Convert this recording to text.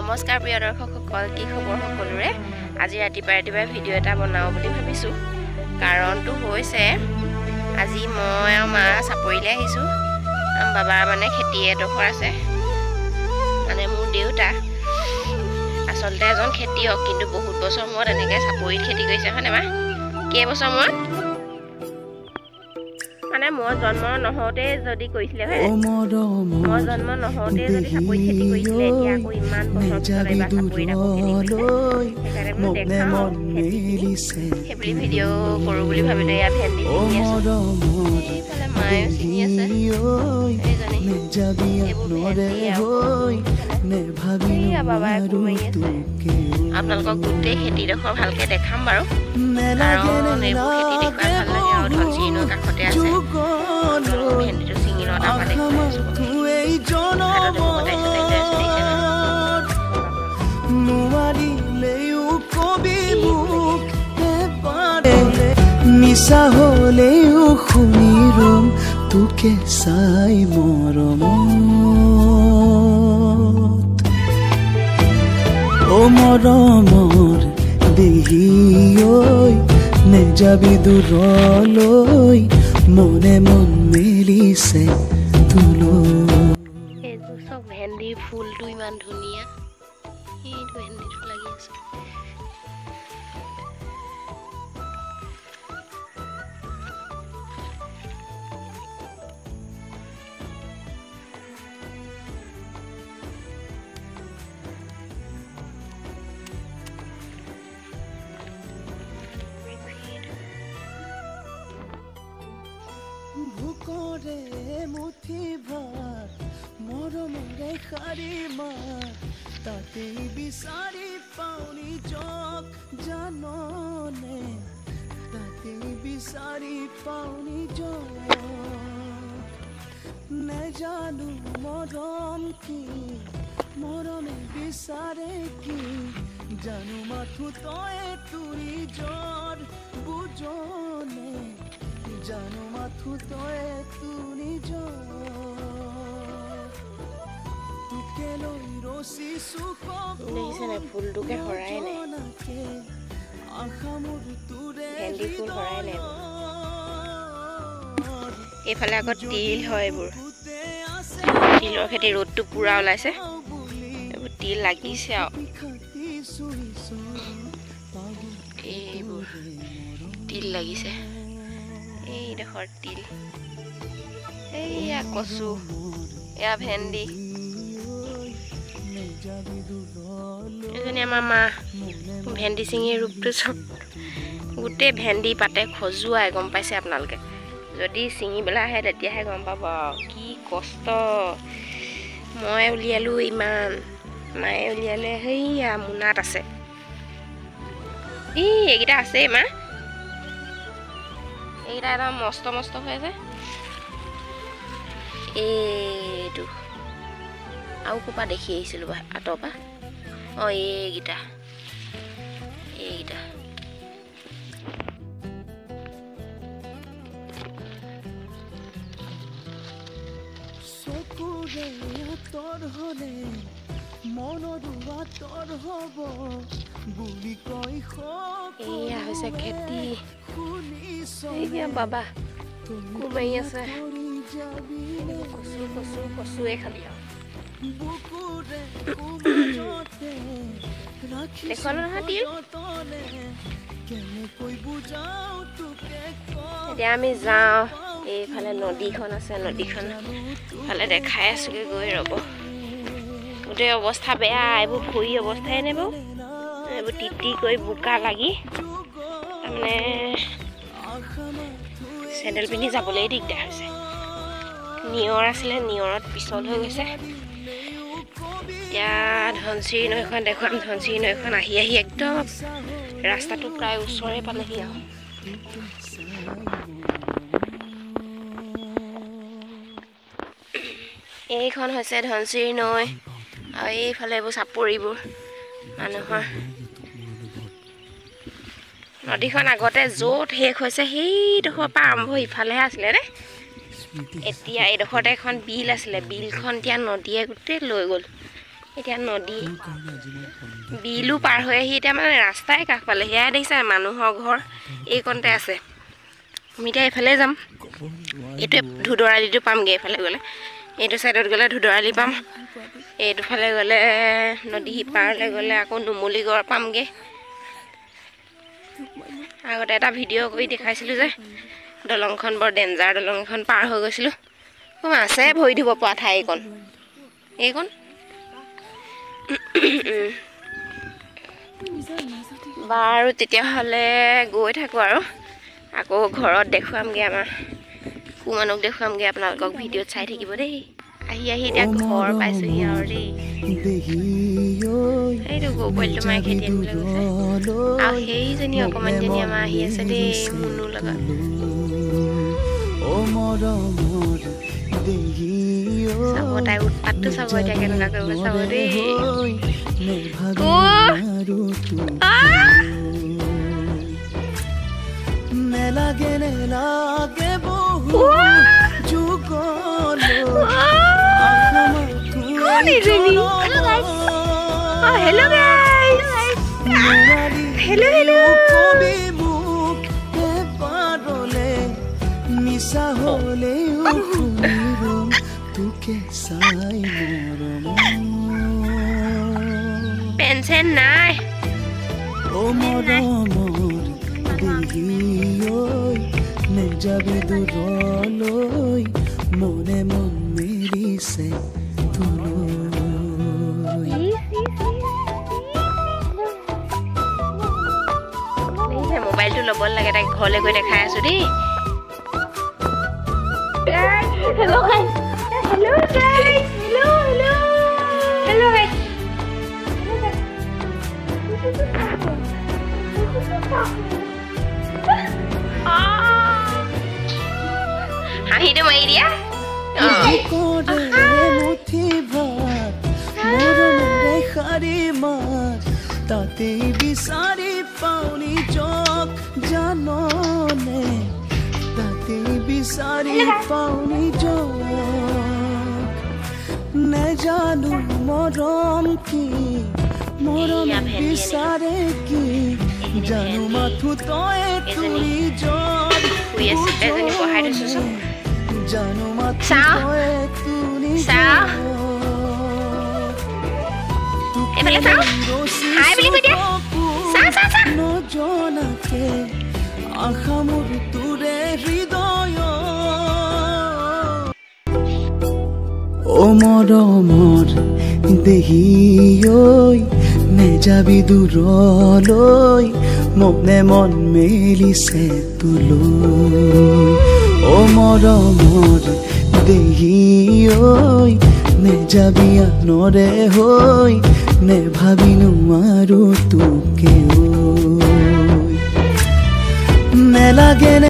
নমস্কাৰ প্ৰিয় দৰ্শকসকল, কি খবৰ সকলোৰে? আজি ৰাতিপুৱা ভিডিঅ' এটা বনাও বুলি ভাবিছোঁ। কাৰণটো হৈছে আজি মই আৰু মা চাপৰিলৈ আহিছোঁ। বাবাৰ মানে খেতি এডোখৰ আছে, মানে মোৰ দেউতা আচলতে এজন খেতিয়ক, কিন্তু বহুত বছৰ মূৰত এনেকৈ চাপৰিত খেতি কৰিছে, হয়নে মা? কেইবছৰ মূৰত? মানে মই জন্ম নহওঁতে যদি কৰিছিলে, হয় মই জন্ম নহওঁতে যদি চাপৰিত খেতি কৰিছিলে, এতিয়া আকৌ ইমান বছৰ পিছত এইবাৰ চাপৰিত আকৌ খেতি কৰিছে। সেইকাৰণে বোলো দেখাওঁ খেতিখিনি, সেইবুলি ভিডিঅ' কৰোঁ বুলি ভাবিলোঁ। এয়া ভেন্দি ছিঙি আছোঁ, এইফালে মায়েও ছিঙি আছে, এইজনী এইবোৰ ভেন্দি আৰু বাবাই কোৰ মাৰি আছে। আপোনালোকক গোটেই খেতিডোখৰ ভালকৈ দেখাম বাৰু, কাৰণ এইবোৰ খেতি দেখুৱাই ভাল লাগে আৰু ধনশিৰি নৈ কাষতে আছে। ভেন্দিটো ছিঙি লওঁ, তাৰপৰা দেখুৱাইছোঁ। নিশা হলেও শুনি ৰম তোকে চাই মৰমত, অ মৰমৰ দেহি ঐ নেযাবি দূৰলৈ, মনে মন মেলিছে তোলৈ। এইবোৰ চব ভেন্দিৰ ফুলটো ইমান ধুনীয়া, এইটো ভেন্দিটো লাগি আছে। ভোকৰে মুঠি ভাত মৰমৰে শাৰী মাত, তাতে বিচাৰি পাউনি জক জাননে, তাতে বিচাৰি পাউনি জক। নেজানো মৰম কি, মৰমে বিচাৰে কি, জানো মাথো তই তুৰি জ্বৰ বুজনে, জানো মাথো তই তুৰি তোকে লৈ ৰচি সুখ ফুলটোকে হৰাই নাই, আশা মোৰ তোৰে ভেন্দি ফুল হৰাই নাই। এইফালে আকৌ তিল হয়, এইবোৰ তিলৰ খেতি, ৰ'দটো পুৰা ওলাইছে, এইবোৰ তিল লাগিছে আৰু এইবোৰ তিল লাগিছে। এইডোখৰ তিল, এইয়া কচু, এয়া ভেন্দি। এজনী আমাৰ মা ভেন্দি ছিঙি ৰূপটো চব গোটেই ভেন্দি পাতে খজুৱাই, গম পাইছে আপোনালোকে? যদি ছিঙিবলৈ আহে তেতিয়াহে গম পাব আৰু কি কষ্ট। মই উলিয়ালোঁ ইমান, মায়ে উলিয়ালে সেইয়া মোনাত আছে। এইকেইটা আছেই মা, এইকেইটা একদম মস্ত মস্ত হৈ আছে। এইটো আৰু ক'ৰপৰা দেখি আহিছিলোঁ বা আঁতৰ পৰা, অঁ এইকেইটা চকুৰে আঁতৰ হলে মনৰো আঁতৰ হব বুলি কয়। এয়া হৈছে খেতি, এয়া বাবা কোৰ মাৰি আছে। কচুৱে খাবি আৰু দেখুৱালো নহয় তিল। এতিয়া আমি যাওঁ, এইফালে নদীখন আছে, নদীখন ফালে দেখাই আছোগৈ গৈ, ৰ'ব। গোটেই অৱস্থা বেয়া, এইবোৰ ভৰি অৱস্থাই নাই বাৰু, এইবোৰ তিতি কৰি বোকা লাগি তাৰমানে চেণ্ডেল পিন্ধি যাবলৈ দিগদাৰ হৈছে। নিয়ৰ আছিলে, নিয়ৰত পিছল হৈ গৈছে। এতিয়া ধনশিৰি নৈখন দেখুৱাম। ধনশিৰি নৈখন আহি আহি একদম ৰাস্তাটো প্ৰায় ওচৰে পালেহি আৰু এইখন হৈছে ধনশিৰি নৈ, আৰু এইফালে এইবোৰ চাপৰিবোৰ মানুহৰ। নদীখন আগতে য'ত শেষ হৈছে সেইডোখৰৰ পৰা আৰম্ভ ইফালেহে আছিলে নে? এতিয়া এইডোখৰতে এখন বিল আছিলে, বিলখন এতিয়া নদীয়ে গোটেই লৈ গ'ল। এতিয়া নদী বিলু পাৰ হৈ আহি এতিয়া মানে ৰাস্তাই কাষ পালে সেয়া দেখিছা মানুহৰ ঘৰ এইকণতে আছে আমি এতিয়া এইফালে যাম এইটো ধুদৰালিটো পামগৈ এইফালে গ'লে এইটো চাইডত গ'লে ধুদৰালি পাম এইটো ফালে গ'লে নদী সিপাৰলৈ গ'লে আকৌ নুমলীগড় পামগৈ আগতে এটা ভিডিঅ' কৰি দেখাইছিলোঁ যে দলংখন বৰ ডেঞ্জাৰ দলং এখন পাৰ হৈ গৈছিলোঁ আছে ভৰি দিব পৰা ঠাই এইকণ বাৰু তেতিয়াহ'লে গৈ থাকোঁ আৰু আকৌ ঘৰত দেখুৱামগৈ আমাৰ মানুহক দেখুৱামগৈ আপোনালোকক ভিডিঅ'ত চাই থাকিব দেই আহি এতিয়া ঘৰ পাইছোঁহি আৰু দেই সেইটো গৰু পোৱালিটো মায়ে খেতি আনিবলৈ গৈছে আৰু সেইজনী অকণমানজনী আমাৰ আহি আছে দেই মুনুৰ লগত চাব তাই উৎপাতটো চাব এতিয়া কেনেকুৱা কৰিব চাব দেই নেলাগে নেলাগে বহু যুগলৈ hello guys hello কবি মুখ এবাৰলে মিছা হ'লেও শুনিম তোকে চাই মৰম পেঞ্চন নাই ও মৰমৰ দেহিঐ নেযাবি দূৰলৈ মনে মন মেলিছে মোবাইলটো ল'ব লাগে তাইক ঘৰলৈ গৈ দেখাই আছো দেই hello guys hello guys hello guys হাঁহিটো মাৰি দিয়া মুঠি ভাত মৰমেৰে শাৰী মাত তাতে বিচাৰি পাউনি জক জাননে তাতে বিচাৰি পাউনি জক নেজানো মৰম কি মৰম বিচাৰে কি জানো মাথো তই তুৰি জক জানো মাথো তই তুৰি নজনাকে আশা মোৰ তোৰে হৃদয় ও মৰমৰ দেহিঐ নেযাবি দূৰলৈ মনে মন মেলিছে তোলৈ ও মৰমৰ দেহিঐ নেযাবি আনৰে হৈ নেভাবি নোৱাৰো তোকে নেলাগে